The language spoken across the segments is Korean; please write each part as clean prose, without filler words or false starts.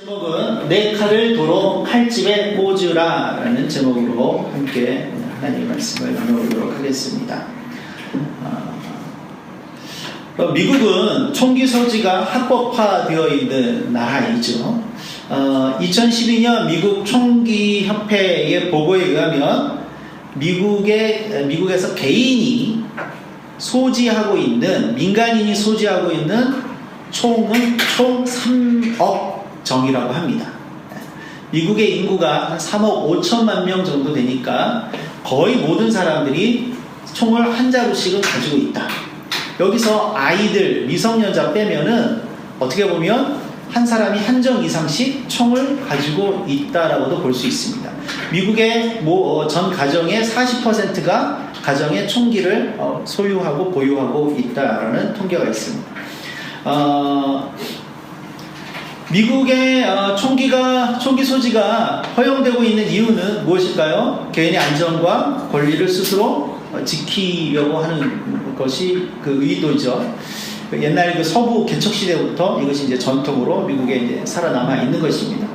제목은 내 칼을 도로 칼집에 꽂으라 라는 제목으로 함께 하나님의 말씀을 나눠보도록 하겠습니다. 미국은 총기 소지가 합법화되어 있는 나라이죠. 2012년 미국 총기협회의 보고에 의하면 미국에서 개인이 소지하고 있는, 민간인이 소지하고 있는 총은 총 3억 정이라고 합니다. 미국의 인구가 한 3억 5천만 명 정도 되니까 거의 모든 사람들이 총을 한 자루씩은 가지고 있다. 여기서 아이들, 미성년자 빼면은 어떻게 보면 한 사람이 한 정 이상씩 총을 가지고 있다라고도 볼 수 있습니다. 미국의 전 가정의 40%가 가정에 총기를 소유하고 보유하고 있다라는 통계가 있습니다. 미국의 총기 소지가 허용되고 있는 이유는 무엇일까요? 개인의 안전과 권리를 스스로 지키려고 하는 것이 그 의도죠. 옛날 그 서부 개척 시대부터 이것이 이제 전통으로 미국에 이제 살아남아 있는 것입니다.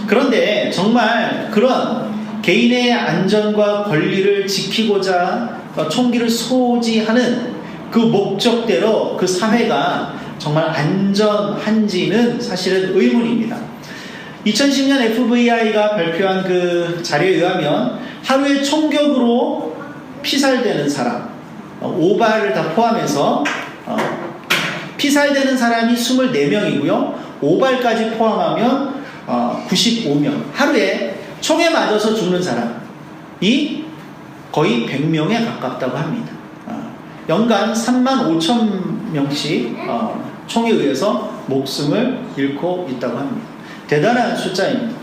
그런데 정말 그런 개인의 안전과 권리를 지키고자 총기를 소지하는 그 목적대로 그 사회가 정말 안전한지는 사실은 의문입니다. 2010년 FBI가 발표한 그 자료에 의하면 하루에 총격으로 피살되는 사람, 5발을 다 포함해서 피살되는 사람이 24명이고요. 5발까지 포함하면 95명. 하루에 총에 맞아서 죽는 사람이 거의 100명에 가깝다고 합니다. 연간 3만 5천 명씩 총에 의해서 목숨을 잃고 있다고 합니다. 대단한 숫자입니다.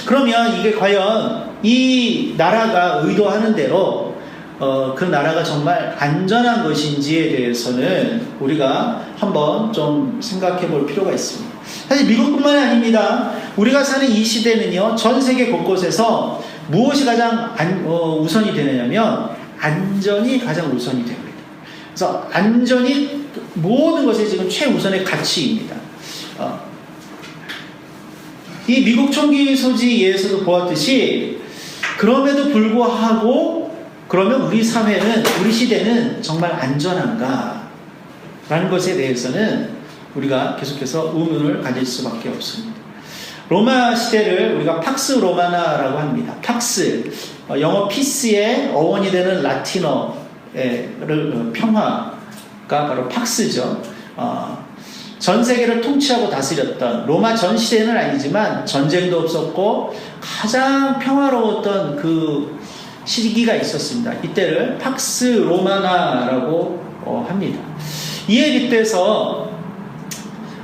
그러면 이게 과연 이 나라가 의도하는 대로 그 나라가 정말 안전한 것인지에 대해서는 우리가 한번 좀 생각해 볼 필요가 있습니다. 사실 미국뿐만이 아닙니다. 우리가 사는 이 시대는요, 전 세계 곳곳에서 무엇이 가장 우선이 되느냐면 안전이 가장 우선이 됩니다. 그래서 안전이 모든 것의 지금 최우선의 가치입니다. 이 미국 총기 소지에서도 보았듯이 그럼에도 불구하고 그러면 우리 사회는, 우리 시대는 정말 안전한가? 라는 것에 대해서는 우리가 계속해서 의문을 가질 수밖에 없습니다. 로마 시대를 우리가 팍스 로마나라고 합니다. 팍스, 영어 피스의 어원이 되는 라틴어를 평화가 바로 팍스죠. 전 세계를 통치하고 다스렸던 로마 전 시대는 아니지만 전쟁도 없었고 가장 평화로웠던 그 시기가 있었습니다. 이때를 팍스 로마나라고 합니다. 이에 빗대서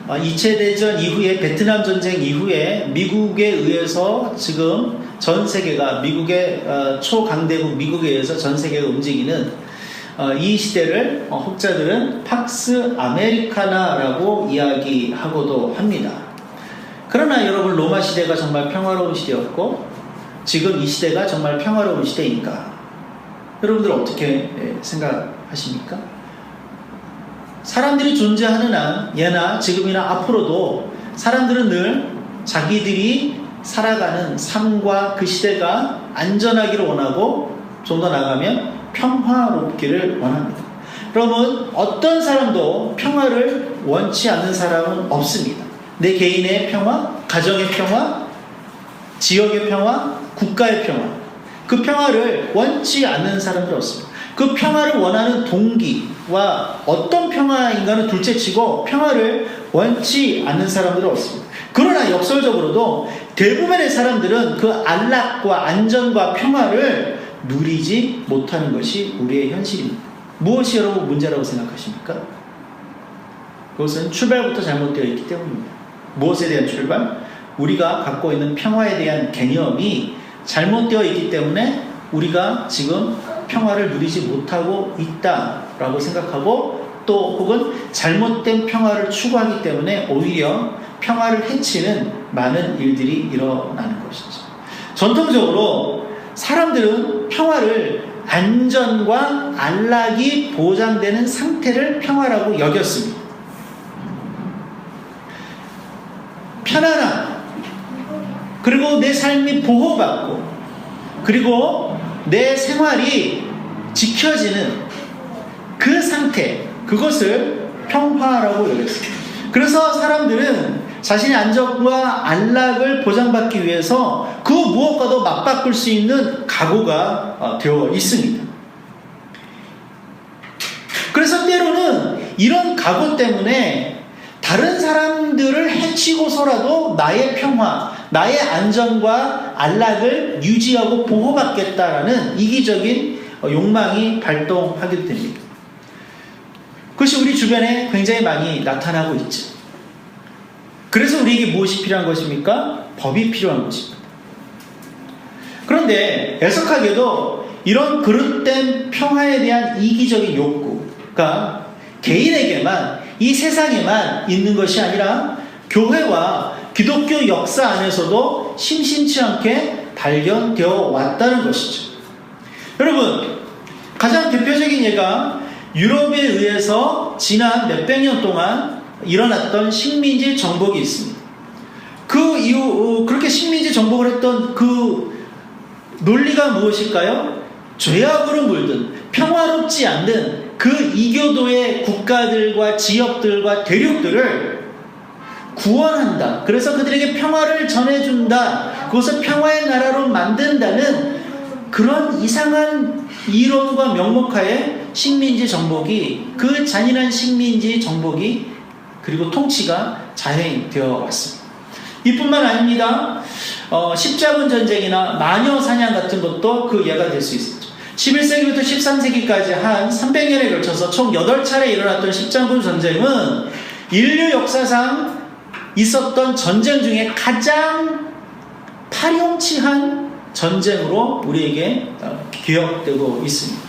2차 대전 이후에, 베트남 전쟁 이후에 미국에 의해서 지금 전 세계가, 미국의 초강대국 미국에 의해서 전 세계가 움직이는 이 시대를 학자들은 팍스 아메리카나라고 이야기하고도 합니다. 그러나 여러분, 로마 시대가 정말 평화로운 시대였고 지금 이 시대가 정말 평화로운 시대인가? 여러분들 어떻게 생각하십니까? 사람들이 존재하는 한, 예나 지금이나 앞으로도 사람들은 늘 자기들이 살아가는 삶과 그 시대가 안전하기를 원하고 좀 더 나가면 평화롭기를 원합니다. 여러분, 어떤 사람도 평화를 원치 않는 사람은 없습니다. 내 개인의 평화, 가정의 평화, 지역의 평화, 국가의 평화, 그 평화를 원치 않는 사람들은 없습니다. 그 평화를 원하는 동기와 어떤 평화인가는 둘째치고 평화를 원치 않는 사람들은 없습니다. 그러나 역설적으로도 대부분의 사람들은 그 안락과 안전과 평화를 누리지 못하는 것이 우리의 현실입니다. 무엇이 여러분 문제라고 생각하십니까? 그것은 출발부터 잘못되어 있기 때문입니다. 무엇에 대한 출발? 우리가 갖고 있는 평화에 대한 개념이 잘못되어 있기 때문에 우리가 지금 평화를 누리지 못하고 있다라고 생각하고, 또 혹은 잘못된 평화를 추구하기 때문에 오히려 평화를 해치는 많은 일들이 일어나는 것이죠. 전통적으로 사람들은 평화를 안전과 안락이 보장되는 상태를 평화라고 여겼습니다. 편안함, 그리고 내 삶이 보호받고, 그리고 내 생활이 지켜지는 그 상태, 그것을 평화라고 여겼습니다. 그래서 사람들은 자신의 안전과 안락을 보장받기 위해서 그 무엇과도 맞바꿀 수 있는 각오가 되어 있습니다. 그래서 때로는 이런 각오 때문에 다른 사람들을 해치고서라도 나의 평화, 나의 안전과 안락을 유지하고 보호받겠다라는 이기적인 욕망이 발동하게 됩니다. 그것이 우리 주변에 굉장히 많이 나타나고 있죠. 그래서 우리에게 무엇이 필요한 것입니까? 법이 필요한 것입니다. 그런데 애석하게도 이런 그릇된 평화에 대한 이기적인 욕구가 개인에게만, 이 세상에만 있는 것이 아니라 교회와 기독교 역사 안에서도 심심치 않게 발견되어 왔다는 것이죠. 여러분, 가장 대표적인 예가 유럽에 의해서 지난 몇백 년 동안 일어났던 식민지 정복이 있습니다. 그 이후 그렇게 식민지 정복을 했던 그 논리가 무엇일까요? 죄악으로 물든 평화롭지 않는 그 이교도의 국가들과 지역들과 대륙들을 구원한다. 그래서 그들에게 평화를 전해준다. 그것을 평화의 나라로 만든다는 그런 이상한 이론과 명목하에 식민지 정복이, 그 잔인한 식민지 정복이 그리고 통치가 자행되어 왔습니다. 이뿐만 아닙니다. 십자군 전쟁이나 마녀 사냥 같은 것도 그 예가 될 수 있었죠. 11세기부터 13세기까지 한 300년에 걸쳐서 총 8차례 일어났던 십자군 전쟁은 인류 역사상 있었던 전쟁 중에 가장 파렴치한 전쟁으로 우리에게 기억되고 있습니다.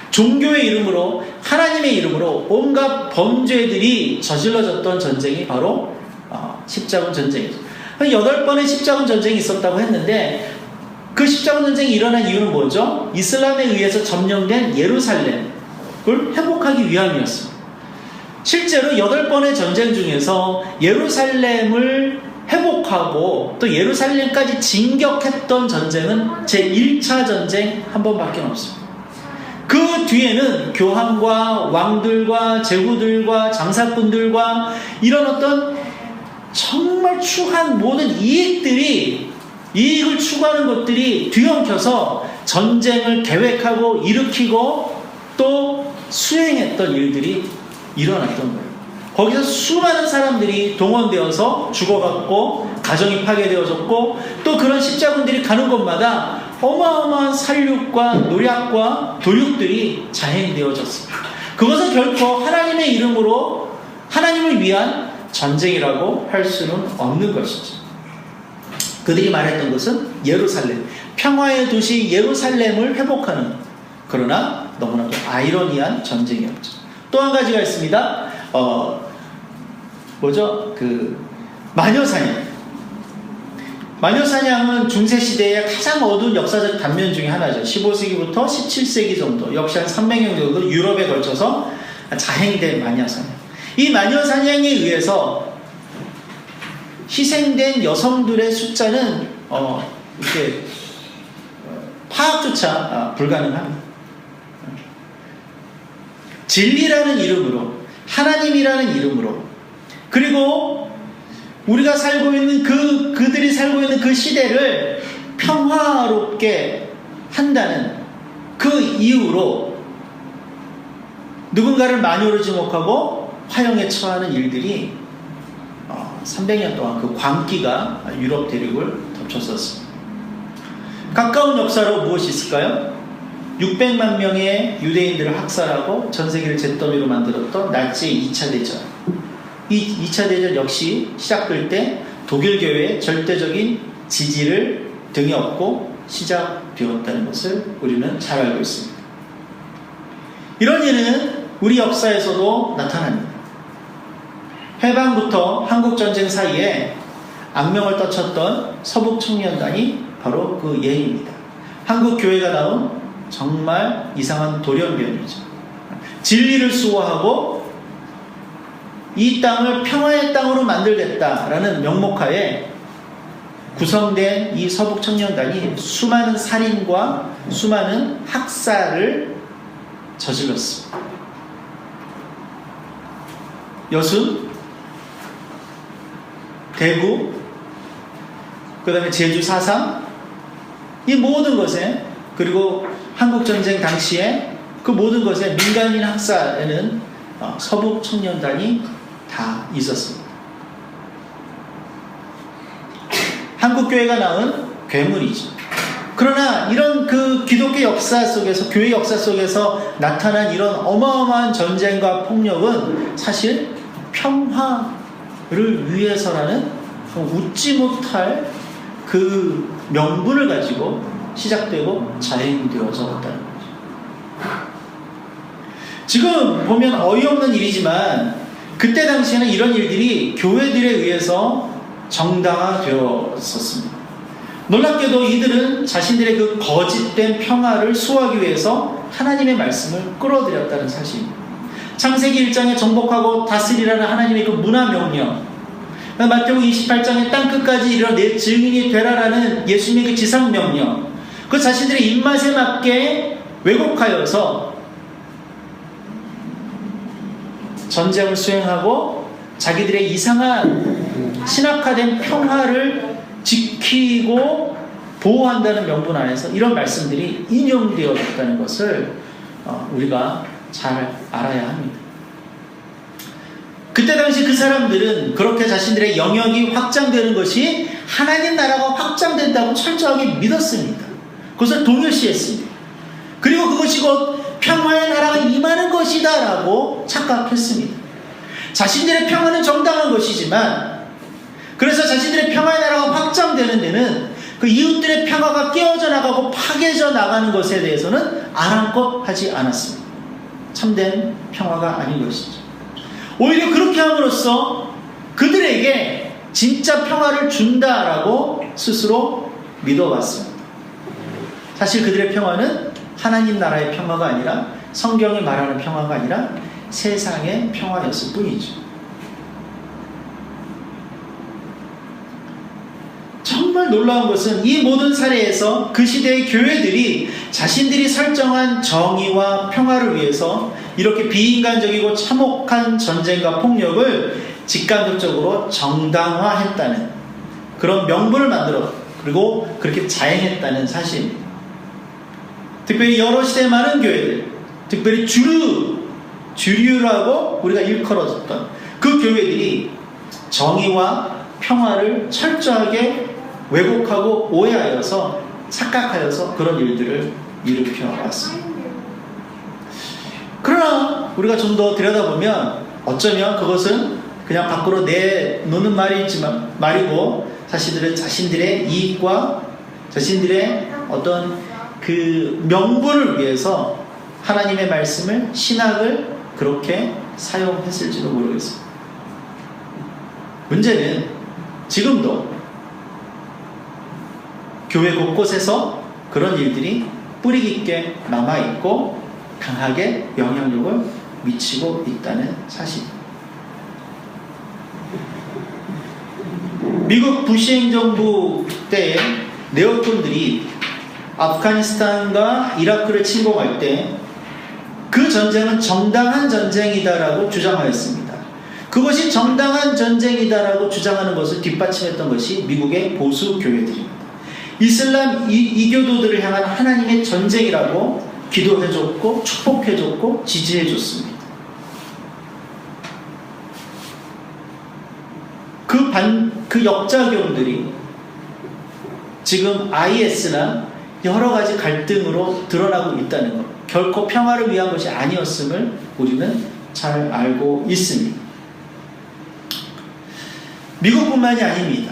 종교의 이름으로, 하나님의 이름으로 온갖 범죄들이 저질러졌던 전쟁이 바로 십자군 전쟁이죠. 8번의 십자군 전쟁이 있었다고 했는데, 그 십자군 전쟁이 일어난 이유는 뭐죠? 이슬람에 의해서 점령된 예루살렘을 회복하기 위함이었습니다. 실제로 8번의 전쟁 중에서 예루살렘을 회복하고 또 예루살렘까지 진격했던 전쟁은 제1차 전쟁 한 번밖에 없습니다. 그 뒤에는 교황과 왕들과 제후들과 장사꾼들과 이런 어떤 정말 추한 모든 이익을 추구하는 것들이 뒤엉켜서 전쟁을 계획하고 일으키고 또 수행했던 일들이 일어났던 거예요. 거기서 수많은 사람들이 동원되어서 죽어갔고, 가정이 파괴되어졌고, 또 그런 십자군들이 가는 곳마다 어마어마한 살육과 노략과 도륙들이 자행되어졌습니다. 그것은 결코 하나님의 이름으로 하나님을 위한 전쟁이라고 할 수는 없는 것이죠. 그들이 말했던 것은 예루살렘, 평화의 도시 예루살렘을 회복하는, 그러나 너무나도 아이러니한 전쟁이었죠. 또 한 가지가 있습니다. 마녀사냥. 마녀사냥은 중세시대의 가장 어두운 역사적 단면 중에 하나죠. 15세기부터 17세기 정도, 역시 한 300년 정도 유럽에 걸쳐서 자행된 마녀사냥. 이 마녀사냥에 의해서 희생된 여성들의 숫자는 이렇게 파악조차 불가능합니다. 진리라는 이름으로, 하나님이라는 이름으로, 그리고 우리가 살고 있는 그들이 살고 있는 그 시대를 평화롭게 한다는 그 이유로 누군가를 마녀로 지목하고 화형에 처하는 일들이 300년 동안 그 광기가 유럽 대륙을 덮쳤었습니다. 가까운 역사로 무엇이 있을까요? 600만 명의 유대인들을 학살하고 전 세계를 잿더미로 만들었던 나치의 2차 대전. 이 2차 대전 역시 시작될 때 독일 교회의 절대적인 지지를 등에 업고 시작되었다는 것을 우리는 잘 알고 있습니다. 이런 일은 우리 역사에서도 나타납니다. 해방부터 한국전쟁 사이에 악명을 떨쳤던 서북청년단이 바로 그 예입니다. 한국교회가 나온 정말 이상한 돌연변이죠. 진리를 수호하고 이 땅을 평화의 땅으로 만들겠다라는 명목하에 구성된 이 서북청년단이 수많은 살인과 수많은 학살을 저질렀습니다. 여순, 대구, 그 다음에 제주 4.3, 이 모든 것에, 그리고 한국전쟁 당시에 그 모든 것에 민간인 학살에는 서북청년단이 다 있었습니다. 한국교회가 낳은 괴물이죠. 그러나 이런 그 기독교 역사 속에서, 교회 역사 속에서 나타난 이런 어마어마한 전쟁과 폭력은 사실 평화를 위해서라는 웃지 못할 그 명분을 가지고 시작되고 자행되어서 왔다는 거죠. 지금 보면 어이없는 일이지만 그때 당시에는 이런 일들이 교회들에 의해서 정당화되었었습니다. 놀랍게도 이들은 자신들의 그 거짓된 평화를 수호하기 위해서 하나님의 말씀을 끌어들였다는 사실입니다. 창세기 1장에 정복하고 다스리라는 하나님의 그 문화명령, 마태복음 28장에 땅끝까지 이르러 내 증인이 되라라는 예수님의 그 지상명령, 그 자신들의 입맛에 맞게 왜곡하여서 전쟁을 수행하고 자기들의 이상한 신학화된 평화를 지키고 보호한다는 명분 안에서 이런 말씀들이 인용되어졌다는 것을 우리가 잘 알아야 합니다. 그때 당시 그 사람들은 그렇게 자신들의 영역이 확장되는 것이 하나님 나라가 확장된다고 철저하게 믿었습니다. 그것을 동일시했습니다. 그리고 그것이 곧 평화의 나라가 임하는 것이다 라고 착각했습니다. 자신들의 평화는 정당한 것이지만, 그래서 자신들의 평화의 나라가 확장되는 데는 그 이웃들의 평화가 깨어져 나가고 파괴져 나가는 것에 대해서는 아랑곳하지 않았습니다. 참된 평화가 아닌 것이죠. 오히려 그렇게 함으로써 그들에게 진짜 평화를 준다라고 스스로 믿어왔습니다. 사실 그들의 평화는 하나님 나라의 평화가 아니라, 성경이 말하는 평화가 아니라 세상의 평화였을 뿐이죠. 정말 놀라운 것은 이 모든 사례에서 그 시대의 교회들이 자신들이 설정한 정의와 평화를 위해서 이렇게 비인간적이고 참혹한 전쟁과 폭력을 직간접적으로 정당화했다는 그런 명분을 만들어, 그리고 그렇게 자행했다는 사실입니다. 특별히 여러 시대의 많은 교회들, 특별히 주류라고 우리가 일컬어졌던 그 교회들이 정의와 평화를 철저하게 왜곡하고 오해하여서, 착각하여서 그런 일들을 일으켜 왔습니다. 그러나 우리가 좀 더 들여다보면 어쩌면 그것은 그냥 밖으로 내놓는 말이고, 사실은 자신들의 이익과 자신들의 어떤 그 명분을 위해서 하나님의 말씀을, 신학을 그렇게 사용했을지도 모르겠습니다. 문제는 지금도 교회 곳곳에서 그런 일들이 뿌리 깊게 남아있고 강하게 영향력을 미치고 있다는 사실입니다. 미국 부시 행정부 때에 네오콘들이 아프가니스탄과 이라크를 침공할 때 그 전쟁은 정당한 전쟁이다라고 주장하였습니다. 그것이 정당한 전쟁이다라고 주장하는 것을 뒷받침했던 것이 미국의 보수 교회들입니다. 이슬람 이교도들을 향한 하나님의 전쟁이라고 기도해줬고 축복해줬고 지지해줬습니다. 그 역작용들이 지금 IS나 여러 가지 갈등으로 드러나고 있다는 것, 결코 평화를 위한 것이 아니었음을 우리는 잘 알고 있습니다. 미국뿐만이 아닙니다.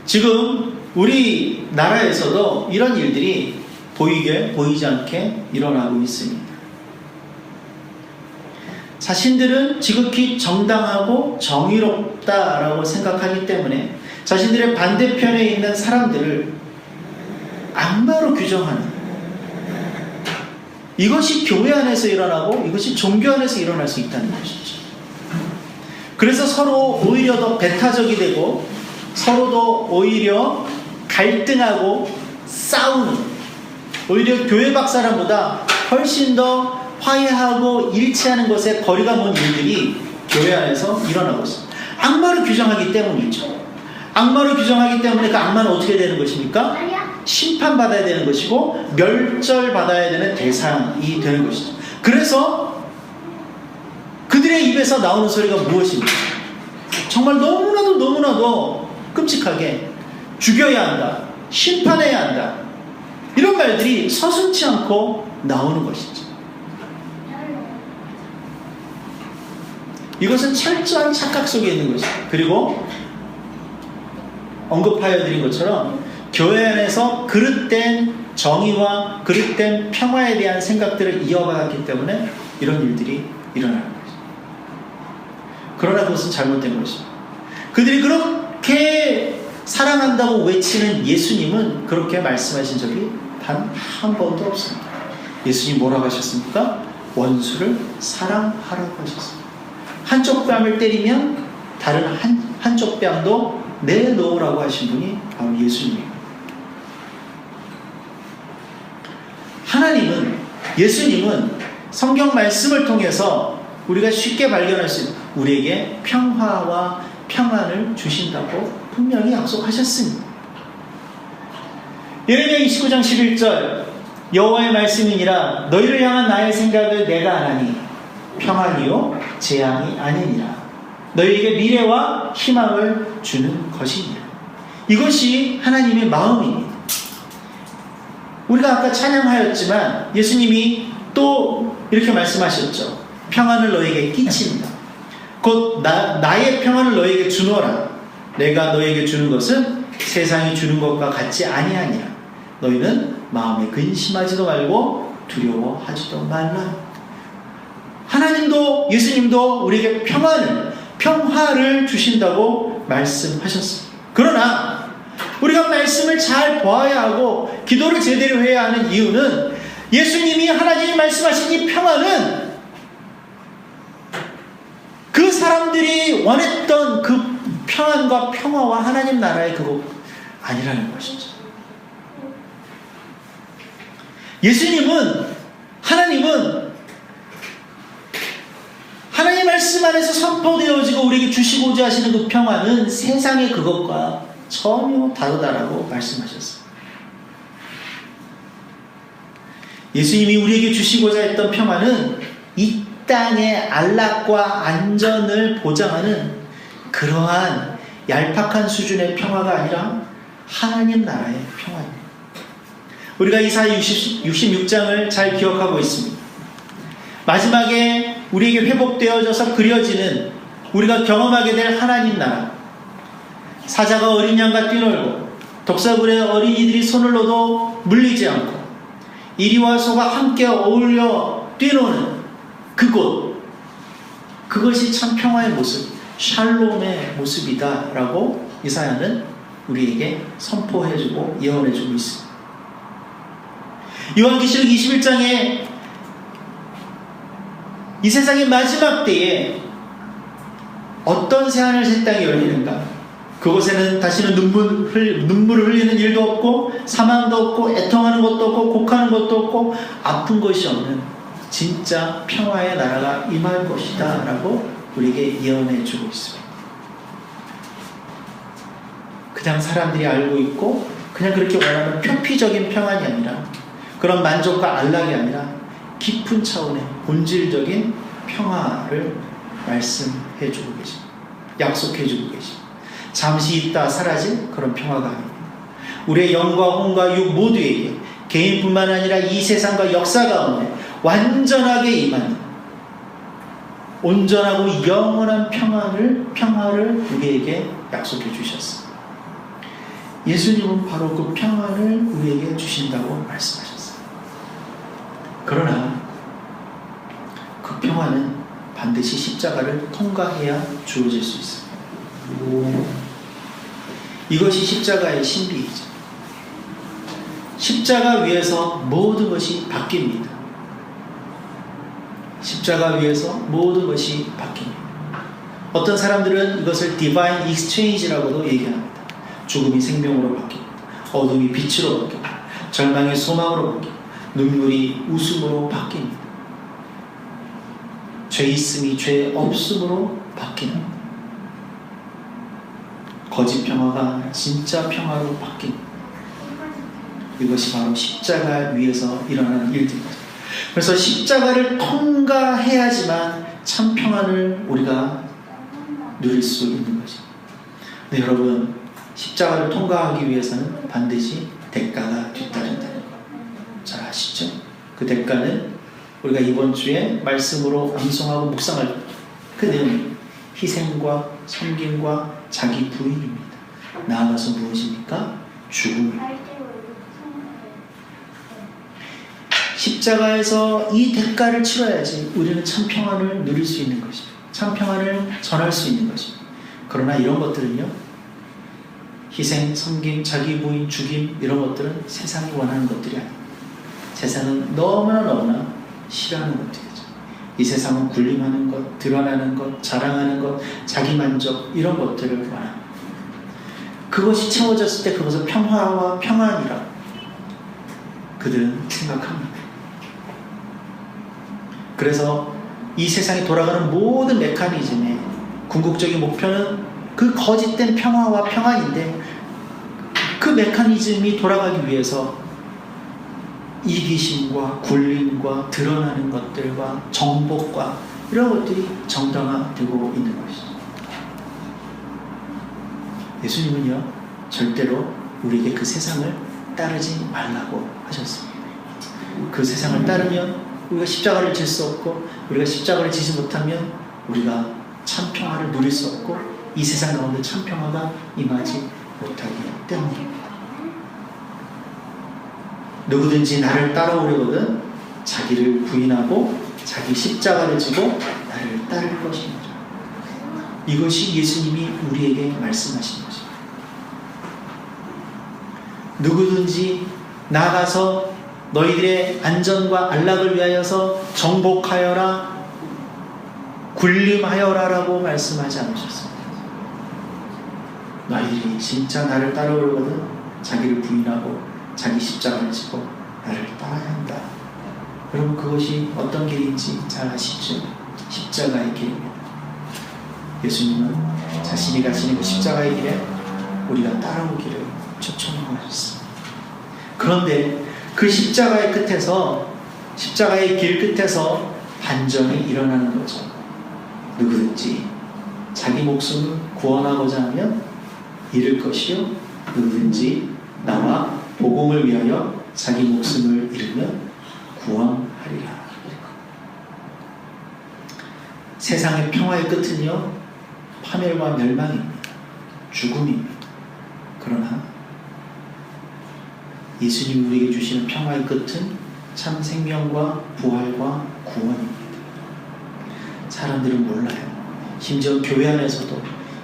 지금 우리나라에서도 이런 일들이 보이지 않게 일어나고 있습니다. 자신들은 지극히 정당하고 정의롭다라고 생각하기 때문에 자신들의 반대편에 있는 사람들을 악마로 규정하는, 이것이 교회 안에서 일어나고 이것이 종교 안에서 일어날 수 있다는 것이죠. 그래서 서로 오히려 더 배타적이 되고 서로도 오히려 갈등하고 싸우는, 오히려 교회 박 사람보다 훨씬 더 화해하고 일치하는 것에 거리가 먼 일들이 교회 안에서 일어나고 있습니다. 악마를 규정하기 때문이죠. 악마를 규정하기 때문에 그 악마는 어떻게 되는 것입니까? 심판받아야 되는 것이고 멸절받아야 되는 대상이 되는 것이죠. 그래서 그들의 입에서 나오는 소리가 무엇입니까? 정말 너무나도 끔찍하게 죽여야 한다, 심판해야 한다, 이런 말들이 서슴지 않고 나오는 것이죠. 이것은 철저한 착각 속에 있는 것이죠. 그리고 언급하여 드린 것처럼 교회 안에서 그릇된 정의와 그릇된 평화에 대한 생각들을 이어받았기 때문에 이런 일들이 일어나는 거죠. 그러나 그것은 잘못된 것입니다. 그들이 그렇게 사랑한다고 외치는 예수님은 그렇게 말씀하신 적이 단 한 번도 없습니다. 예수님 뭐라고 하셨습니까? 원수를 사랑하라고 하셨습니다. 한쪽 뺨을 때리면 다른 한쪽 뺨도 내놓으라고 하신 분이 바로 예수님입니다. 하나님은, 예수님은 성경 말씀을 통해서 우리가 쉽게 발견할 수 있는 우리에게 평화와 평안을 주신다고 분명히 약속하셨습니다. 예레미야 29장 11절, 여호와의 말씀이니라 너희를 향한 나의 생각을 내가 아나니 평안이요 재앙이 아니니라. 너희에게 미래와 희망을 주는 것이니라. 이것이 하나님의 마음입니다. 우리가 아까 찬양하였지만 예수님이 또 이렇게 말씀하셨죠. 평안을 너희에게 끼친다. 곧 나의 평안을 너희에게 주노라. 내가 너희에게 주는 것은 세상이 주는 것과 같지 아니하니라. 너희는 마음에 근심하지도 말고 두려워하지도 말라. 하나님도 예수님도 우리에게 평화를 주신다고 말씀하셨습니다. 그러나 우리가 말씀을 잘 보아야 하고 기도를 제대로 해야 하는 이유는 예수님이 하나님이 말씀하신 이 평안은 그 사람들이 원했던 그 평안과 평화와 하나님 나라의 그거 아니라는 것이죠. 하나님은 하나님 말씀 안에서 선포되어지고 우리에게 주시고자 하시는 그 평안은 세상의 그것과 전혀 다르다라고 말씀하셨습니다. 예수님이 우리에게 주시고자 했던 평안은 이 땅의 안락과 안전을 보장하는 그러한 얄팍한 수준의 평화가 아니라 하나님 나라의 평화입니다. 우리가 이사야 66장을 잘 기억하고 있습니다. 마지막에 우리에게 회복되어져서 그려지는 우리가 경험하게 될 하나님 나라. 사자가 어린 양과 뛰놀고 독사굴에 어린이들이 손을 넣어도 물리지 않고 이리와 소가 함께 어울려 뛰노는 그곳, 그것이 참 평화의 모습, 샬롬의 모습이다라고 이사야는 우리에게 선포해주고 예언해주고 있습니다. 요한계시록 21장에 이 세상의 마지막 때에 어떤 새하늘 새 땅이 열리는가? 그곳에는 다시는 눈물을 흘리는 일도 없고 사망도 없고 애통하는 것도 없고 곡하는 것도 없고 아픈 것이 없는 진짜 평화의 나라가 임할 것이다 라고 우리에게 예언해 주고 있습니다. 그냥 사람들이 알고 있고 그냥 그렇게 원하는 표피적인 평안이 아니라 그런 만족과 안락이 아니라 깊은 차원의 본질적인 평화를 말씀해 주고 계십니다. 약속해 주고 계십니다. 잠시 있다 사라질 그런 평화가 아닙니다. 우리의 영과 혼과 육 모두에게 개인뿐만 아니라 이 세상과 역사 가운데 완전하게 임하는 온전하고 영원한 평화를 우리에게 약속해 주셨습니다. 예수님은 바로 그 평안을 우리에게 주신다고 말씀하셨어요. 그러나 그 평안은 반드시 십자가를 통과해야 주어질 수 있습니다. 이것이 십자가의 신비이죠. 십자가 위에서 모든 것이 바뀝니다. 십자가 위에서 모든 것이 바뀝니다. 어떤 사람들은 이것을 디바인 익스체인지라고도 얘기합니다. 죽음이 생명으로 바뀝니다. 어둠이 빛으로 바뀝니다. 절망이 소망으로 바뀝니다. 눈물이 웃음으로 바뀝니다. 죄 있음이 죄 없음으로 바뀌는 거짓 평화가 진짜 평화로 바뀝니다. 이것이 바로 십자가 위에서 일어나는 일들입니다. 그래서 십자가를 통과해야지만 참 평안을 우리가 누릴 수 있는 것입니다. 네, 여러분, 십자가를 통과하기 위해서는 반드시 대가가 뒤따른다는 것 잘 아시죠? 그 대가는 우리가 이번 주에 말씀으로 암송하고 묵상할 그 내용이 희생과 섬김과 자기 부인입니다. 나아가서 무엇입니까? 죽음입니다. 십자가에서 이 대가를 치러야지 우리는 참 평안을 누릴 수 있는 것입니다. 참 평안을 전할 수 있는 것입니다. 그러나 이런 것들은요, 희생, 섬김, 자기 부인, 죽임 이런 것들은 세상이 원하는 것들이 아닙니다. 세상은 너무나 싫어하는 것들이죠. 이 세상은 군림하는 것, 드러나는 것, 자랑하는 것, 자기 만족 이런 것들을 원합니다. 그것이 채워졌을 때 그것을 평화와 평안이라고 그들은 생각합니다. 그래서 이 세상에 돌아가는 모든 메커니즘의 궁극적인 목표는 그 거짓된 평화와 평안인데, 그 메커니즘이 돌아가기 위해서 이기심과 굴림과 드러나는 것들과 정복과 이런 것들이 정당화되고 있는 것이죠. 예수님은요, 절대로 우리에게 그 세상을 따르지 말라고 하셨습니다. 그 세상을 따르면 우리가 십자가를 질 수 없고, 우리가 십자가를 지지 못하면 우리가 참 평화를 누릴 수 없고, 이 세상 가운데 참 평화가 임하지 못하기 때문입니다. 누구든지 나를 따라오려거든 자기를 부인하고 자기 십자가를 지고 나를 따를 것입니다. 이것이 예수님이 우리에게 말씀하신 것입니다. 누구든지 나가서 너희들의 안전과 안락을 위하여서 정복하여라, 군림하여라 라고 말씀하지 않으셨습니다. 너희들이 진짜 나를 따라오려거든 자기를 부인하고 자기 십자가를 지고 나를 따라야 한다. 여러분, 그것이 어떤 길인지 잘 아시죠? 십자가의 길입니다. 예수님은 자신이 가시는 그 십자가의 길에 우리가 따라오기를 초청하고 하셨습니다. 그런데 그 십자가의 끝에서, 십자가의 길 끝에서 반전이 일어나는 거죠. 누구든지 자기 목숨을 구원하고자 하면 잃을 것이요, 누구든지 나와 복음을 위하여 자기 목숨을 잃으면 구원하리라. 세상의 평화의 끝은요, 파멸과 멸망입니다. 죽음입니다. 그러나 예수님이 우리에게 주시는 평화의 끝은 참 생명과 부활과 구원입니다. 사람들은 몰라요. 심지어 교회 안에서도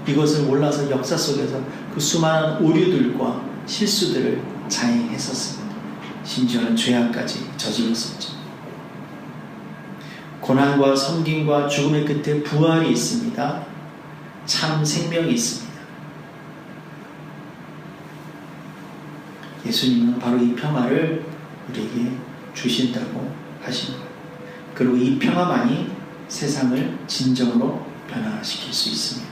이것을 몰라서 역사 속에서 그 수많은 오류들과 실수들을 자행했었습니다. 심지어는 죄악까지 저질렀었죠. 고난과 섬김과 죽음의 끝에 부활이 있습니다. 참 생명이 있습니다. 예수님은 바로 이 평화를 우리에게 주신다고 하십니다. 그리고 이 평화만이 세상을 진정으로 변화시킬 수 있습니다.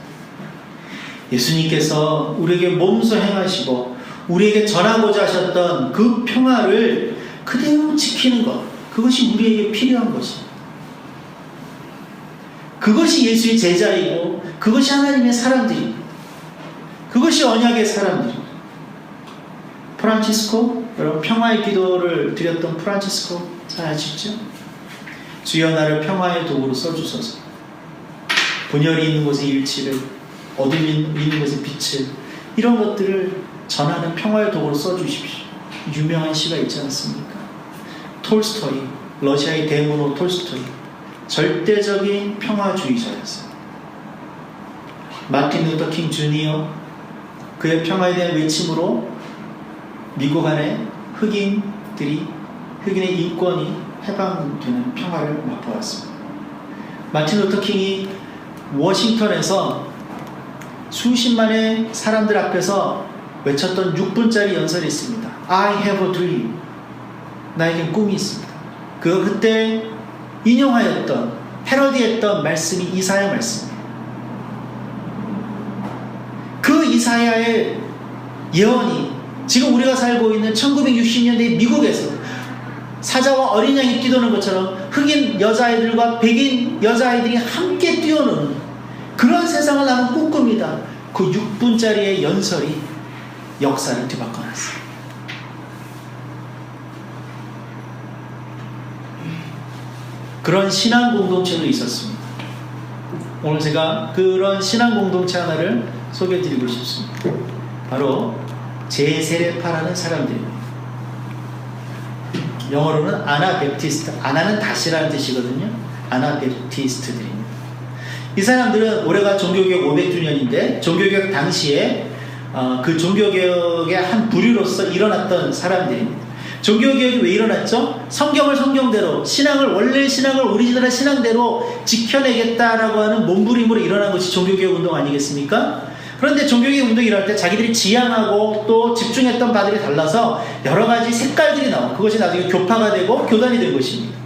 예수님께서 우리에게 몸소 행하시고 우리에게 전하고자 하셨던 그 평화를 그대로 지키는 것, 그것이 우리에게 필요한 것입니다. 그것이 예수의 제자이고 그것이 하나님의 사람들입니다. 그것이 언약의 사람들입니다. 프란치스코, 여러분 평화의 기도를 드렸던 프란치스코 잘 아시죠? 주여 나를 평화의 도구로 써주소서. 분열이 있는 곳에 일치를, 어둠이 있는 곳에 빛을, 이런 것들을 전하는 평화의 도구로 써주십시오. 유명한 시가 있지 않습니까? 톨스토이, 러시아의 대문호 톨스토이, 절대적인 평화주의자였어요. 마틴 루터 킹 주니어, 그의 평화에 대한 외침으로 미국 안에 흑인의 인권이 해방되는 평화를 맛보았습니다. 마틴 루터 킹이 워싱턴에서 수십만의 사람들 앞에서 외쳤던 6분짜리 연설이 있습니다. I have a dream. 나에겐 꿈이 있습니다. 그때 인용하였던, 패러디했던 말씀이 이사야 말씀이에요. 그 이사야의 예언이 지금 우리가 살고 있는 1960년대 미국에서 사자와 어린 양이 뛰노는 것처럼 흑인 여자아이들과 백인 여자아이들이 함께 뛰어노는 그런 세상을 나는 꿈꿉니다. 그 6분짜리의 연설이 역사를 뒤바꿔놨어요. 그런 신앙 공동체도 있었습니다. 오늘 제가 그런 신앙 공동체 하나를 소개해드리고 싶습니다. 바로 제세례파라는 사람들입니다. 영어로는 아나베프티스트, 아나는 다시라는 뜻이거든요. 아나베프티스트들입니다. 이 사람들은 올해가 종교개혁 500주년인데 종교개혁 당시에 그 종교개혁의 한 부류로서 일어났던 사람들입니다. 종교개혁이 왜 일어났죠? 성경을 성경대로, 신앙을, 원래 신앙을 오리지널한 신앙대로 지켜내겠다라고 하는 몸부림으로 일어난 것이 종교개혁 운동 아니겠습니까? 그런데 종교개혁 운동이 일어날 때 자기들이 지향하고 또 집중했던 바들이 달라서 여러 가지 색깔들이 나와. 그것이 나중에 교파가 되고 교단이 된 것입니다.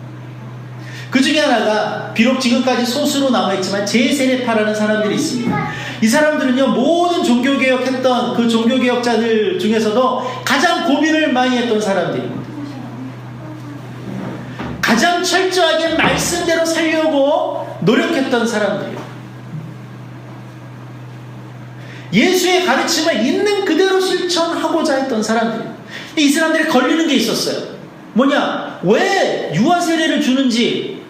그 중에 하나가 비록 지금까지 소수로 남아있지만 제세례파라는 사람들이 있습니다. 이 사람들은요, 모든 종교개혁했던 그 종교개혁자들 중에서도 가장 고민을 많이 했던 사람들입니다. 가장 철저하게 말씀대로 살려고 노력했던 사람들이에요. 예수의 가르침을 있는 그대로 실천하고자 했던 사람들이에요. 이 사람들이 걸리는 게 있었어요. 뭐냐? 왜 유아세례를 주는지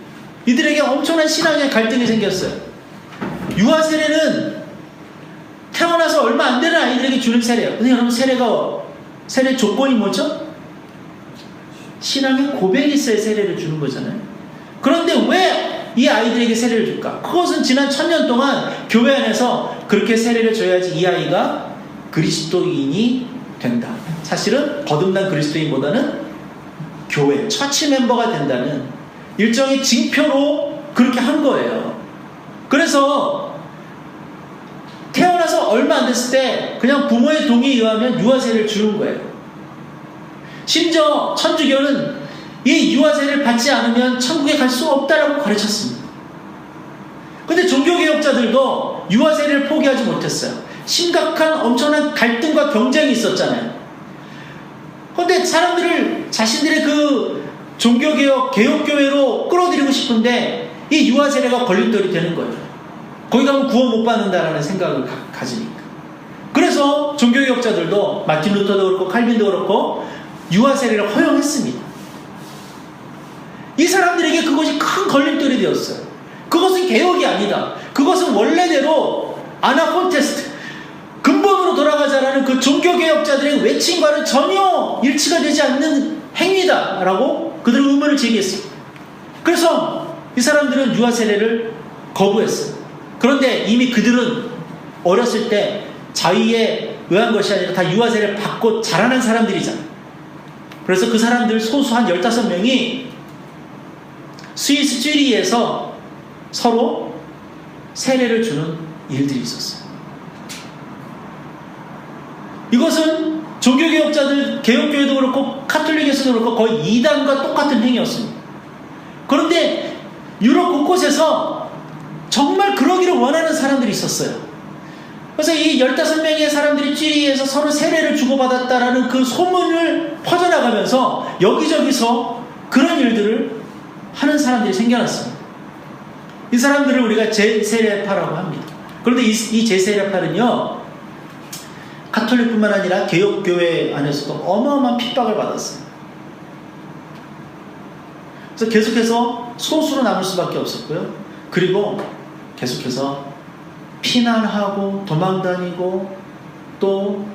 이들에게 엄청난 신앙의 갈등이 생겼어요. 유아세례는 태어나서 얼마 안 되는 아이들에게 주는 세례예요. 근데 여러분, 세례 조건이 뭐죠? 신앙의 고백이 있어야 세례를 주는 거잖아요. 그런데 왜 이 아이들에게 세례를 줄까? 그것은 지난 1000년 동안 교회 안에서 그렇게 세례를 줘야지 이 아이가 그리스도인이 된다. 사실은 거듭난 그리스도인보다는 교회, 처치 멤버가 된다는 일종의 징표로 그렇게 한 거예요. 그래서 태어나서 얼마 안 됐을 때 그냥 부모의 동의에 의하면 유아세례를 주는 거예요. 심지어 천주교는 이 유아세례를 받지 않으면 천국에 갈 수 없다라고 가르쳤습니다. 그런데 종교개혁자들도 유아세례를 포기하지 못했어요. 심각한 엄청난 갈등과 경쟁이 있었잖아요. 그런데 사람들을 자신들의 그 종교개혁, 개혁교회로 끌어들이고 싶은데 이 유아세례가 걸림돌이 되는 거예요. 거기 가면 구원 못 받는다라는 생각을 가지니까. 그래서 종교개혁자들도 마틴 루터도 그렇고 칼빈도 그렇고 유아세례를 허용했습니다. 이 사람들에게 그것이 큰 걸림돌이 되었어요. 그것은 개혁이 아니다. 그것은 원래대로 아나콘테스트, 근본으로 돌아가자라는 그 종교개혁자들의 외침과는 전혀 일치가 되지 않는 행위다라고 그들은 의문을 제기했습니다. 그래서 이 사람들은 유아세례를 거부했어요. 그런데 이미 그들은 어렸을 때 자위에 의한 것이 아니라 다 유아세례를 받고 자라난 사람들이잖아요. 그래서 그 사람들 소수 한 15명이 스위스 쭈리히에서 서로 세례를 주는 일들이 있었어요. 이것은 종교개혁자들, 개혁교회도 그렇고 카톨릭에서도 그렇고 거의 이단과 똑같은 행위였습니다. 그런데 유럽 곳곳에서 정말 그러기를 원하는 사람들이 있었어요. 그래서 이 15명의 사람들이 쭈리히에서 서로 세례를 주고받았다라는 그 소문을 퍼져나가면서 여기저기서 그런 일들을 하는 사람들이 생겨났습니다. 이 사람들을 우리가 제세례파라고 합니다. 그런데 이 제세례파는요, 가톨릭뿐만 아니라 개혁교회 안에서도 어마어마한 핍박을 받았어요. 그래서 계속해서 소수로 남을 수밖에 없었고요. 그리고 계속해서 피난하고 도망다니고 또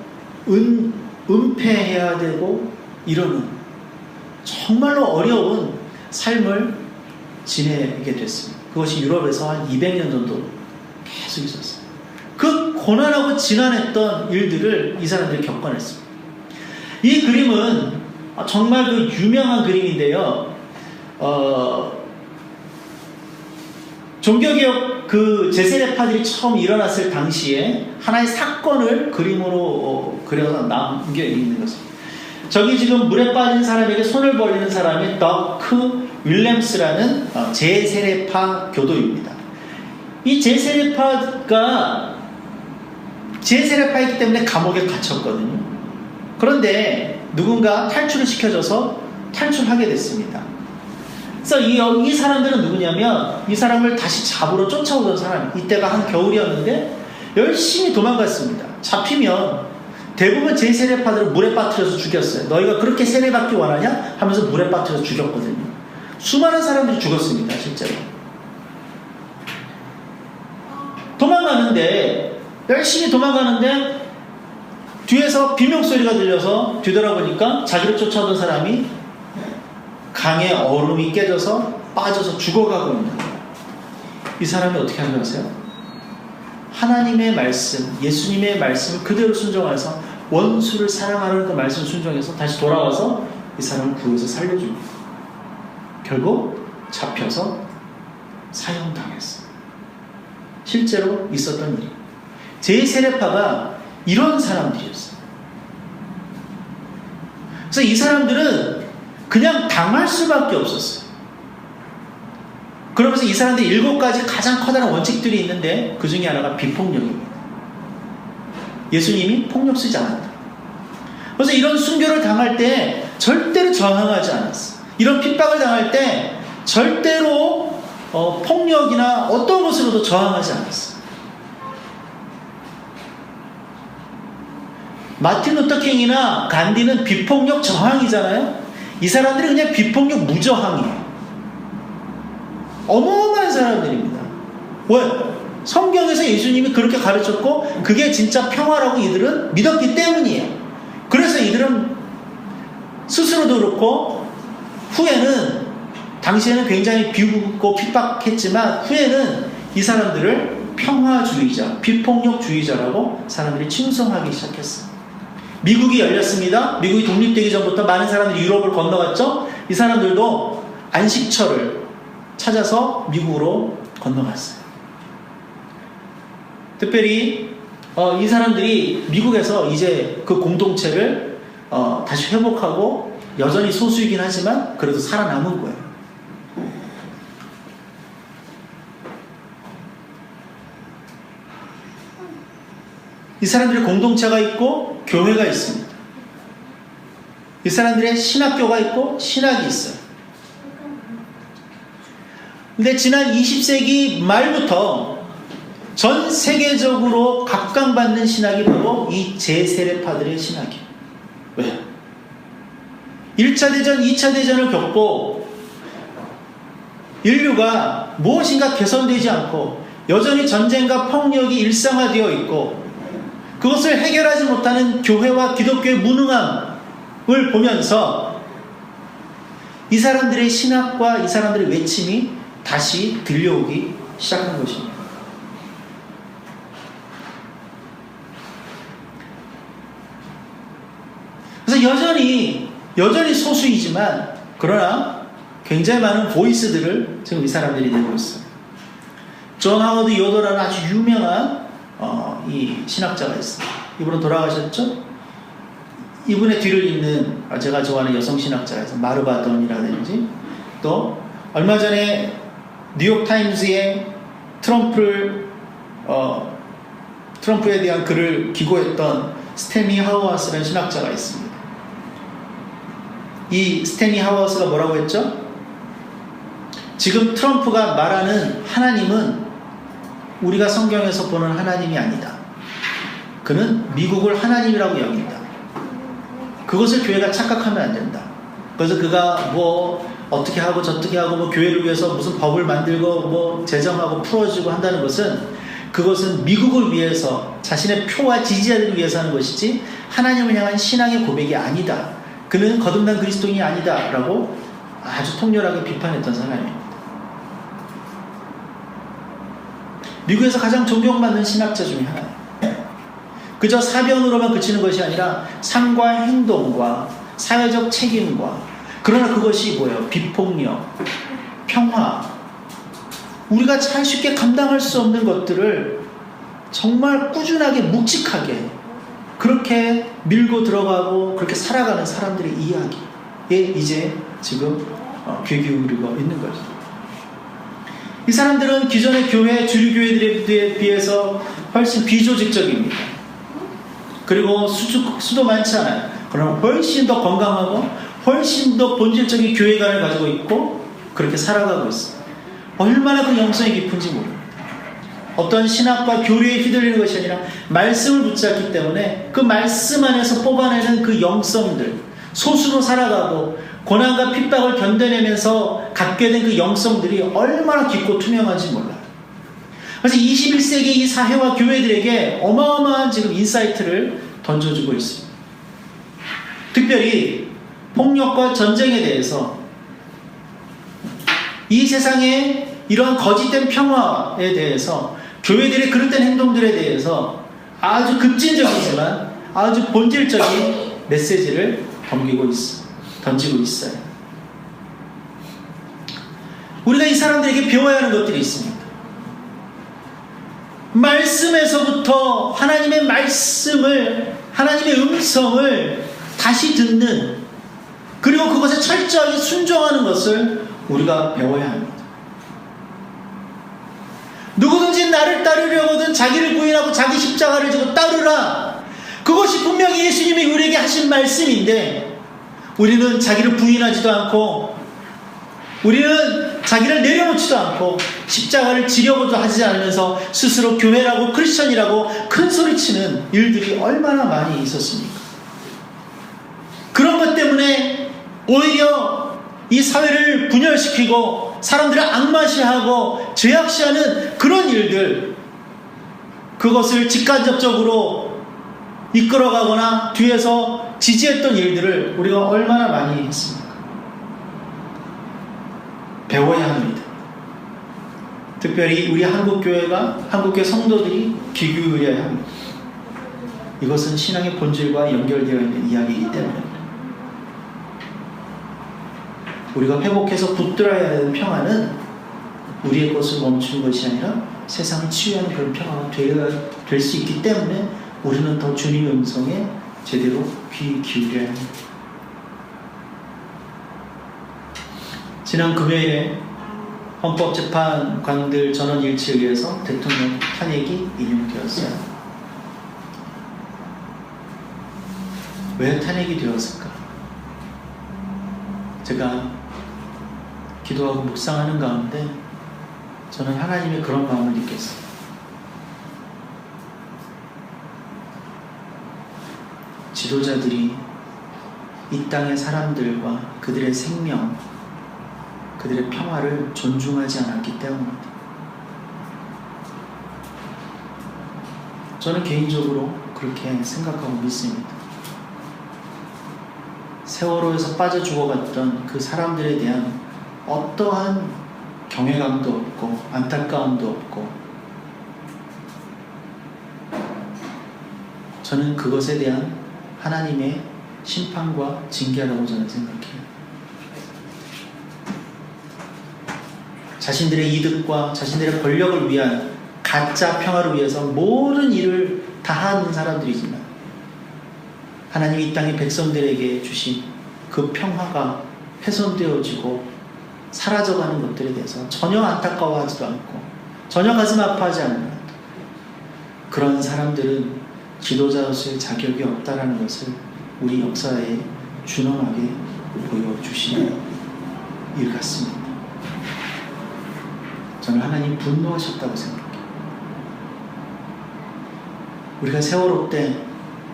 은폐해야 되고 이러는 정말로 어려운 삶을 지내게 됐습니다. 그것이 유럽에서 한 200년 정도 계속 있었어요. 그 고난하고 지난했던 일들을 이 사람들이 겪어냈습니다. 이 그림은 정말 그 유명한 그림인데요. 종교개혁 그 제세례파들이 처음 일어났을 당시에 하나의 사건을 그림으로 그려서 남겨 있는 것입니다. 저기 지금 물에 빠진 사람에게 손을 벌리는 사람이 더크 윌렘스라는 제세례파 교도입니다. 이 제세례파가 제세례파이기 때문에 감옥에 갇혔거든요. 그런데 누군가 탈출을 시켜줘서 탈출하게 됐습니다. 그래서 이 사람들은 누구냐면 이 사람을 다시 잡으러 쫓아오던 사람, 이때가 한 겨울이었는데 열심히 도망갔습니다. 잡히면 대부분 제 세례파들은 물에 빠뜨려서 죽였어요. 너희가 그렇게 세례받기 원하냐? 하면서 물에 빠뜨려서 죽였거든요. 수많은 사람들이 죽었습니다. 실제로. 도망가는데 열심히 도망가는데 뒤에서 비명소리가 들려서 뒤돌아보니까 자기를 쫓아오던 사람이 강에 얼음이 깨져서 빠져서 죽어가고 있는 거예요. 이 사람이 어떻게 하는 줄 아세요? 하나님의 말씀, 예수님의 말씀을 그대로 순종해서 원수를 사랑하는 그 말씀을 순종해서 다시 돌아와서 이 사람을 구해서 살려줍니다. 결국 잡혀서 사형당했어요. 실제로 있었던 일이에요. 제세례파가 이런 사람들이었어요. 그래서 이 사람들은 그냥 당할 수밖에 없었어요. 그러면서 이 사람들이 7가지 가장 커다란 원칙들이 있는데 그 중에 하나가 비폭력입니다. 예수님이 폭력 쓰지 않았다. 그래서 이런 순교를 당할 때 절대로 저항하지 않았어요. 이런 핍박을 당할 때 절대로 폭력이나 어떤 것으로도 저항하지 않았어요. 마틴 루터 킹이나 간디는 비폭력 저항이잖아요. 이 사람들이 그냥 비폭력 무저항이에요. 어마어마한 사람들입니다. 왜? 성경에서 예수님이 그렇게 가르쳤고 그게 진짜 평화라고 이들은 믿었기 때문이에요. 그래서 이들은 스스로도 그렇고 후에는 당시에는 굉장히 비웃고 핍박했지만 후에는 이 사람들을 평화주의자, 비폭력주의자라고 사람들이 칭송하기 시작했어요. 미국이 열렸습니다. 미국이 독립되기 전부터 많은 사람들이 유럽을 건너갔죠. 이 사람들도 안식처를 찾아서 미국으로 건너갔어요. 특별히 이 사람들이 미국에서 이제 그 공동체를 다시 회복하고 여전히 소수이긴 하지만 그래도 살아남은 거예요. 이 사람들의 공동체가 있고 교회가 있습니다. 이 사람들의 신학교가 있고 신학이 있어요. 근데 지난 20세기 말부터 전 세계적으로 각광받는 신학이 바로 이 제세례파들의 신학이에요. 왜? 1차 대전, 2차 대전을 겪고 인류가 무엇인가 개선되지 않고 여전히 전쟁과 폭력이 일상화되어 있고 그것을 해결하지 못하는 교회와 기독교의 무능함을 보면서 이 사람들의 신학과 이 사람들의 외침이 다시 들려오기 시작한 것입니다. 그래서 여전히 소수이지만 그러나 굉장히 많은 보이스들을 지금 이 사람들이 내고 있어요. 존 하워드 요더라는 아주 유명한 이 신학자가 있어요. 이분은 돌아가셨죠? 이분의 뒤를 잇는 제가 좋아하는 여성 신학자에서 마르바 던이라든지 또 얼마 전에 뉴욕타임즈에 트럼프에 대한 글을 기고했던 스탠리 하우아스라는 신학자가 있습니다. 이 스탠리 하우아스가 뭐라고 했죠? 지금 트럼프가 말하는 하나님은 우리가 성경에서 보는 하나님이 아니다. 그는 미국을 하나님이라고 여긴다. 그것을 교회가 착각하면 안 된다. 그래서 그가 뭐 어떻게 하고 저떻게 하고 뭐 교회를 위해서 무슨 법을 만들고 뭐 제정하고 풀어주고 한다는 것은 그것은 미국을 위해서 자신의 표와 지지자들을 위해서 하는 것이지 하나님을 향한 신앙의 고백이 아니다. 그는 거듭난 그리스도인이 아니다. 라고 아주 통렬하게 비판했던 사람입니다. 미국에서 가장 존경받는 신학자 중에 하나예요. 그저 사변으로만 그치는 것이 아니라 삶과 행동과 사회적 책임과 그러나 그것이 뭐예요? 비폭력, 평화 우리가 잘 쉽게 감당할 수 없는 것들을 정말 꾸준하게 묵직하게 그렇게 밀고 들어가고 그렇게 살아가는 사람들의 이야기에 이제 지금 귀 기울이고 있는 거죠. 이 사람들은 기존의 교회, 주류 교회들에 비해서 훨씬 비조직적입니다. 그리고 수도 많지 않아요. 그러나 훨씬 더 건강하고 훨씬 더 본질적인 교회관을 가지고 있고 그렇게 살아가고 있어요. 얼마나 그 영성이 깊은지 모릅니다. 어떤 신학과 교류에 휘둘리는 것이 아니라 말씀을 붙잡기 때문에 그 말씀 안에서 뽑아내는 그 영성들, 소수로 살아가고 고난과 핍박을 견뎌내면서 갖게 된 그 영성들이 얼마나 깊고 투명한지 몰라요. 그래서 21세기 이 사회와 교회들에게 어마어마한 지금 인사이트를 던져주고 있습니다. 특별히 폭력과 전쟁에 대해서 이 세상에 이러한 거짓된 평화에 대해서 교회들의 그릇된 행동들에 대해서 아주 급진적이지만 아주 본질적인 메시지를 던지고 있어요. 우리가 이 사람들에게 배워야 하는 것들이 있습니다. 말씀에서부터 하나님의 말씀을, 하나님의 음성을 다시 듣는, 그리고 그것에 철저하게 순종하는 것을 우리가 배워야 합니다. 누구든지 나를 따르려거든 자기를 부인하고 자기 십자가를 지고 따르라. 그것이 분명히 예수님이 우리에게 하신 말씀인데 우리는 자기를 부인하지도 않고 우리는 자기를 내려놓지도 않고 십자가를 지려고도 하지 않으면서 스스로 교회라고 크리스천이라고 큰 소리치는 일들이 얼마나 많이 있었습니까? 그런 것 때문에 오히려 이 사회를 분열시키고 사람들을 악마시하고 죄악시하는 그런 일들, 그것을 직간접적으로 이끌어가거나 뒤에서 지지했던 일들을 우리가 얼마나 많이 했습니까? 배워야 합니다. 특별히 우리 한국교회가, 한국교회 성도들이 귀 기울여야 합니다. 이것은 신앙의 본질과 연결되어 있는 이야기이기 때문에 우리가 회복해서 붙들어야 하는 평화는 우리의 것을 멈추는 것이 아니라 세상을 치유하는 그런 평화가 될 수 있기 때문에 우리는 더 주님의 음성에 제대로 귀 기울여야 합니다. 지난 금요일에 헌법재판관들 전원 일치에 의해서 대통령 탄핵이 인용되었어요. 왜 탄핵이 되었을까? 제가 기도하고 묵상하는 가운데 저는 하나님의 그런 마음을 느꼈어요. 지도자들이 이 땅의 사람들과 그들의 생명, 그들의 평화를 존중하지 않았기 때문입니다. 저는 개인적으로 그렇게 생각하고 믿습니다. 세월호에서 빠져 죽어갔던 그 사람들에 대한 어떠한 경외감도 없고 안타까움도 없고 저는 그것에 대한 하나님의 심판과 징계라고 저는 생각해요. 자신들의 이득과 자신들의 권력을 위한 가짜 평화를 위해서 모든 일을 다 하는 사람들이지만 하나님이 이 땅의 백성들에게 주신 그 평화가 훼손되어지고 사라져가는 것들에 대해서 전혀 안타까워하지도 않고 전혀 가슴 아파하지 않는 그런 사람들은 지도자로서의 자격이 없다라는 것을 우리 역사에 준엄하게 보여주시는 일 같습니다. 저는 하나님 분노하셨다고 생각해요. 우리가 세월호 때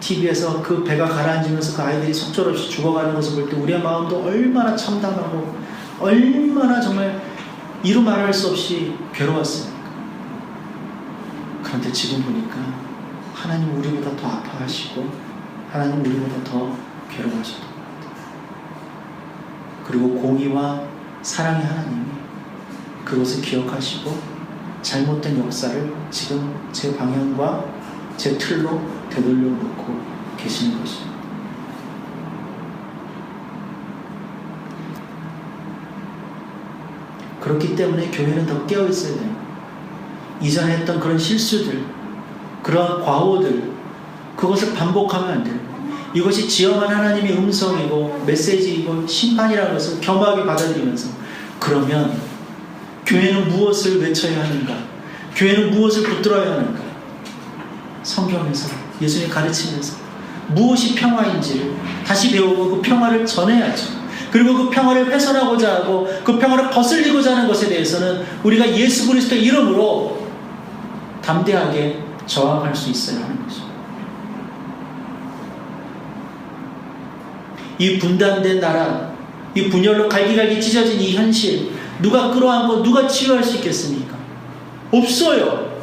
TV에서 그 배가 가라앉으면서 그 아이들이 속절없이 죽어가는 것을 볼 때 우리의 마음도 얼마나 참담하고 얼마나 정말 이루 말할 수 없이 괴로웠습니까? 그런데 지금 보니까 하나님 우리보다 더 아파하시고 하나님 우리보다 더 괴로워하셨던 것 같아요. 그리고 공의와 사랑의 하나님이 그것을 기억하시고 잘못된 역사를 지금 제 방향과 제 틀로 되돌려 놓고 계시는 것입니다. 그렇기 때문에 교회는 더 깨어있어야 돼요. 이전에 했던 그런 실수들, 그런 과오들, 그것을 반복하면 안 돼요. 이것이 지엄한 하나님의 음성이고 메시지이고 심판이라는 것을 겸허하게 받아들이면서, 그러면 교회는 무엇을 외쳐야 하는가? 교회는 무엇을 붙들어야 하는가? 성경에서, 예수님 가르치면서 무엇이 평화인지를 다시 배우고 그 평화를 전해야죠. 그리고 그 평화를 훼손하고자 하고 그 평화를 거슬리고자 하는 것에 대해서는 우리가 예수 그리스도의 이름으로 담대하게 저항할 수 있어야 하는 것입니다. 이 분단된 나라, 이 분열로 갈기갈기 찢어진 이 현실, 누가 끌어안고 누가 치유할 수 있겠습니까? 없어요.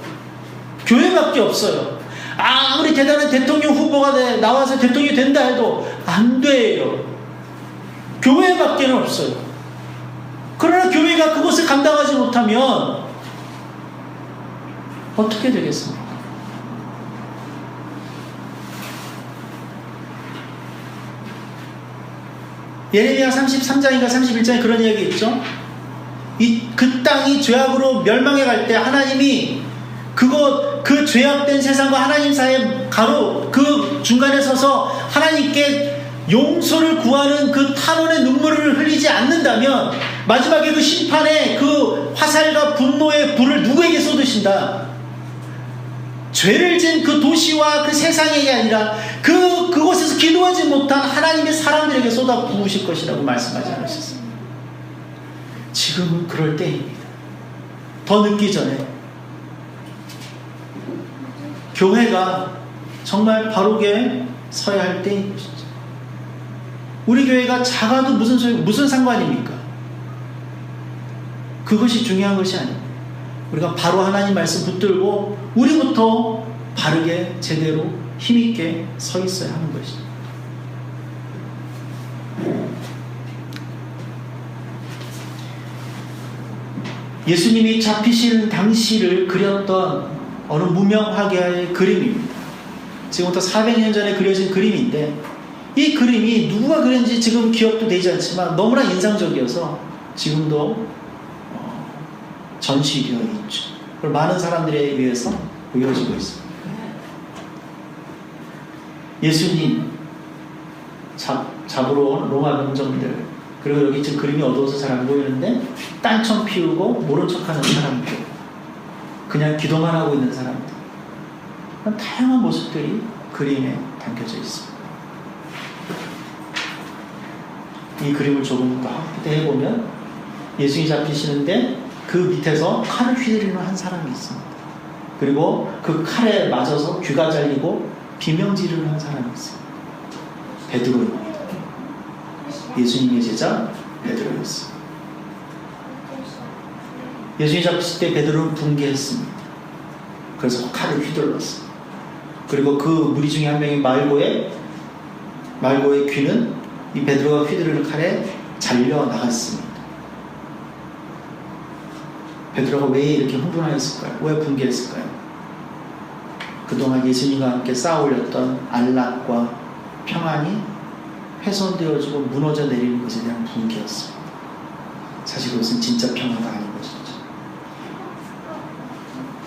교회밖에 없어요. 아무리 대단한 대통령 후보가 나와서 대통령이 된다 해도 안 돼요. 교회밖에는 없어요. 그러나 교회가 그것을 감당하지 못하면 어떻게 되겠습니까? 예레미야 33장인가 31장에 그런 이야기 있죠. 그 땅이 죄악으로 멸망해 갈 때 하나님이 그 죄악된 세상과 하나님 사이에 그 중간에 서서 하나님께 용서를 구하는 그 탄원의 눈물을 흘리지 않는다면 마지막에 그 심판의 그 화살과 분노의 불을 누구에게 쏟으신다? 죄를 지은 그 도시와 그 세상에게 아니라 그곳에서 기도하지 못한 하나님의 사람들에게 쏟아 부으실 것이라고 말씀하지 않으셨습니다. 지금은 그럴 때입니다. 더 늦기 전에 교회가 정말 바르게 서야 할 때인 것이죠. 우리 교회가 작아도 무슨 상관입니까? 그것이 중요한 것이 아닙니다. 우리가 바로 하나님 말씀 붙들고 우리부터 바르게 제대로 힘있게 서 있어야 하는 것입니다. 예수님이 잡히시는 당시를 그렸던 어느 무명 화가의 그림입니다. 지금부터 400년 전에 그려진 그림인데 이 그림이 누가 그렸는지 지금 기억도 되지 않지만 너무나 인상적이어서 지금도 전시되어 있죠. 그리고 많은 사람들에 의해서 보여지고 있습니다. 예수님 잡으러 온 로마 병정들, 그리고 여기 지금 그림이 어두워서 잘 안 보이는데 딴청 피우고 모른 척하는 사람들, 그냥 기도만 하고 있는 사람들, 다양한 모습들이 그림에 담겨져 있습니다. 이 그림을 조금 더 확대해보면 예수님이 잡히시는데 그 밑에서 칼을 휘두르는 한 사람이 있습니다. 그리고 그 칼에 맞아서 귀가 잘리고 비명지르는 한 사람이 있습니다. 베드로입니다. 예수님의 제자 베드로였습니다. 예수님이 잡히실 때 베드로는 붕괴했습니다. 그래서 칼을 휘둘렀습니다. 그리고 그 무리 중에 한 명이 말고의 귀는 이 베드로가 휘두르는 칼에 잘려 나갔습니다. 베드로가 왜 이렇게 흥분하였을까요? 왜 붕괴했을까요? 그동안 예수님과 함께 쌓아 올렸던 안락과 평안이 훼손되어지고 무너져 내리는 것에 대한 붕괴였습니다. 사실 그것은 진짜 평화가 아닌 것이죠.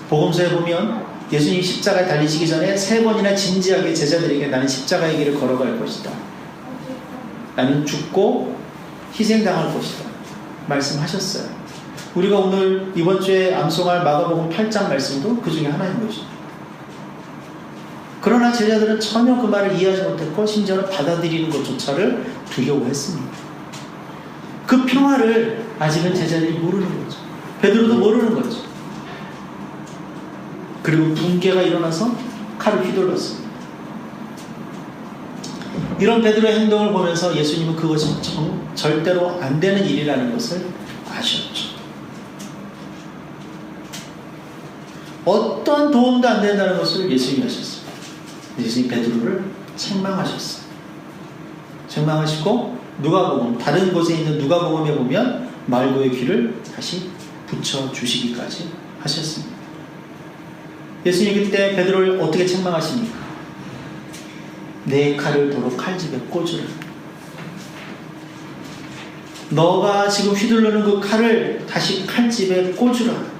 복음서에 보면 예수님이 십자가에 달리시기 전에 3번이나 진지하게 제자들에게 나는 십자가의 길을 걸어갈 것이다. 나는 죽고 희생당할 것이다. 말씀하셨어요. 우리가 오늘 이번 주에 암송할 마가복음 8장 말씀도 그 중에 하나인 것입니다. 그러나 제자들은 전혀 그 말을 이해하지 못했고 심지어는 받아들이는 것조차를 두려워했습니다. 그 평화를 아직은 제자들이 모르는 거죠. 베드로도 모르는 거죠. 그리고 붕괴가 일어나서 칼을 휘둘렀습니다. 이런 베드로의 행동을 보면서 예수님은 그것이 절대로 안 되는 일이라는 것을 아셨죠. 어떤 도움도 안 된다는 것을 예수님이 하셨습니다. 예수님이 베드로를 책망하셨어요. 책망하시고 누가복음, 다른 곳에 있는 누가복음에 보면 말고의 귀를 다시 붙여주시기까지 하셨습니다. 예수님 그때 베드로를 어떻게 책망하십니까? 내 칼을 도로 칼집에 꽂으라. 너가 지금 휘두르는 그 칼을 다시 칼집에 꽂으라.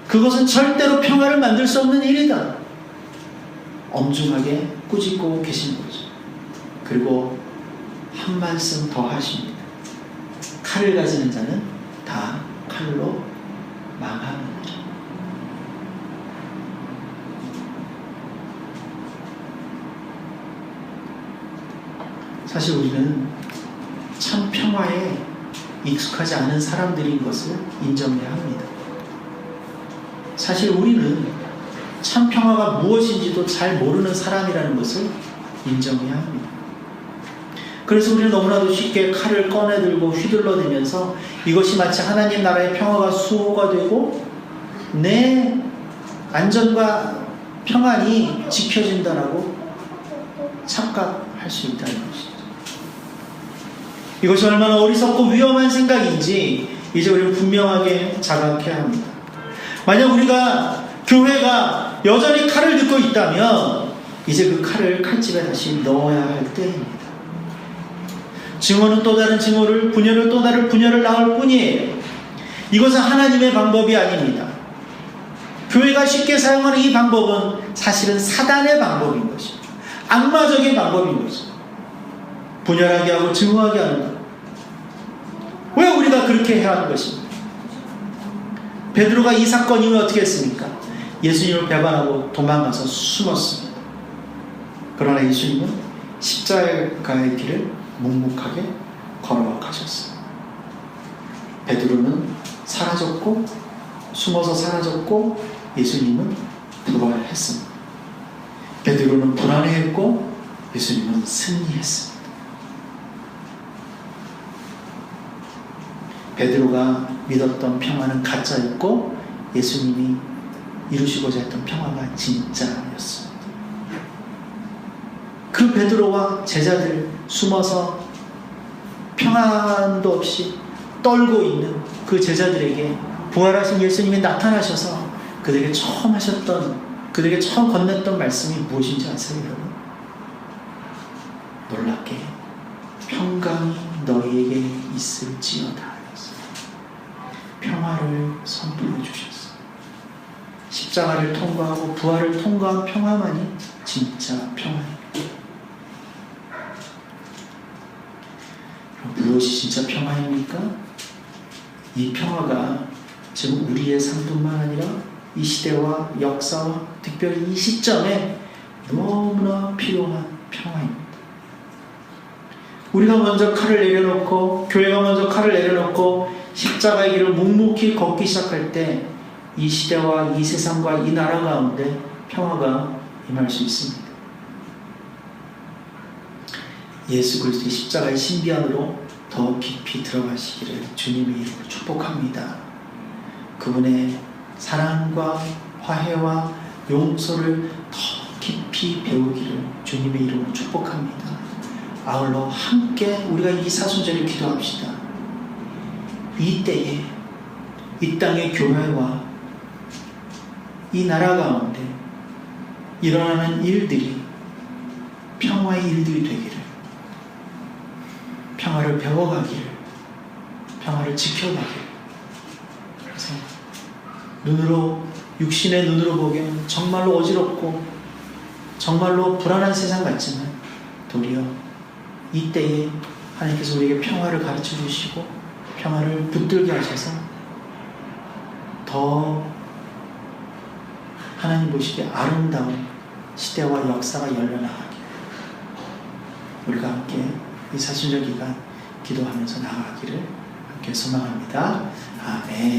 그것은 절대로 평화를 만들 수 없는 일이다. 엄중하게 꾸짖고 계신 거죠. 그리고 한 말씀 더 하십니다. 칼을 가지는 자는 다 칼로 망하느니라. 사실 우리는 참 평화에 익숙하지 않은 사람들인 것을 인정해야 합니다. 사실 우리는 참 평화가 무엇인지도 잘 모르는 사람이라는 것을 인정해야 합니다. 그래서 우리는 너무나도 쉽게 칼을 꺼내들고 휘둘러대면서 이것이 마치 하나님 나라의 평화가 수호가 되고 내 안전과 평안이 지켜진다라고 착각할 수 있다는 것이죠. 이것이 얼마나 어리석고 위험한 생각인지 이제 우리는 분명하게 자각해야 합니다. 만약 우리가 교회가 여전히 칼을 듣고 있다면 이제 그 칼을 칼집에 다시 넣어야 할 때입니다. 증오는 또 다른 증오를, 분열은 또 다른 분열을 낳을 뿐이에요. 이것은 하나님의 방법이 아닙니다. 교회가 쉽게 사용하는 이 방법은 사실은 사단의 방법인 것입니다. 악마적인 방법인 것입니다. 분열하게 하고 증오하게 하는 것. 왜 우리가 그렇게 해야 하는 것입니까? 베드로가 이 사건 이후에 어떻게 했습니까? 예수님을 배반하고 도망가서 숨었습니다. 그러나 예수님은 십자가의 길을 묵묵하게 걸어가셨어요. 베드로는 사라졌고 숨어서 사라졌고 예수님은 부활했습니다. 베드로는 불안해했고 예수님은 승리했습니다. 베드로가 믿었던 평화는 가짜였고 예수님이 이루시고자 했던 평화가 진짜였습니다. 그 베드로와 제자들 숨어서 평안도 없이 떨고 있는 그 제자들에게 부활하신 예수님이 나타나셔서 그들에게 처음 건넸던 말씀이 무엇인지 아세요, 여러분? 놀랍게 평강이 너희에게 있을지어다. 평화를 선포해 주셨어요. 십자가를 통과하고 부활을 통과한 평화만이 진짜 평화입니다. 무엇이 진짜 평화입니까? 이 평화가 지금 우리의 삶뿐만 아니라 이 시대와 역사와 특별히 이 시점에 너무나 필요한 평화입니다. 우리가 먼저 칼을 내려놓고 교회가 먼저 칼을 내려놓고 십자가의 길을 묵묵히 걷기 시작할 때 이 시대와 이 세상과 이 나라 가운데 평화가 임할 수 있습니다. 예수 그리스도의 십자가의 신비 안으로 더 깊이 들어가시기를 주님의 이름으로 축복합니다. 그분의 사랑과 화해와 용서를 더 깊이 배우기를 주님의 이름으로 축복합니다. 아울러 함께 우리가 이 사순절을 기도합시다. 이 때에 이 땅의 교회와 이 나라 가운데 일어나는 일들이 평화의 일들이 되기를, 평화를 배워가기를, 평화를 지켜가기를. 그래서 육신의 눈으로 보기에는 정말로 어지럽고 정말로 불안한 세상 같지만 도리어 이때에 하나님께서 우리에게 평화를 가르쳐 주시고 평화를 붙들게 하셔서 더 하나님 보시기에 아름다운 시대와 역사가 열려나가기를 우리가 함께 이 사순절 기간 기도하면서 나아가기를 함께 소망합니다. 아멘.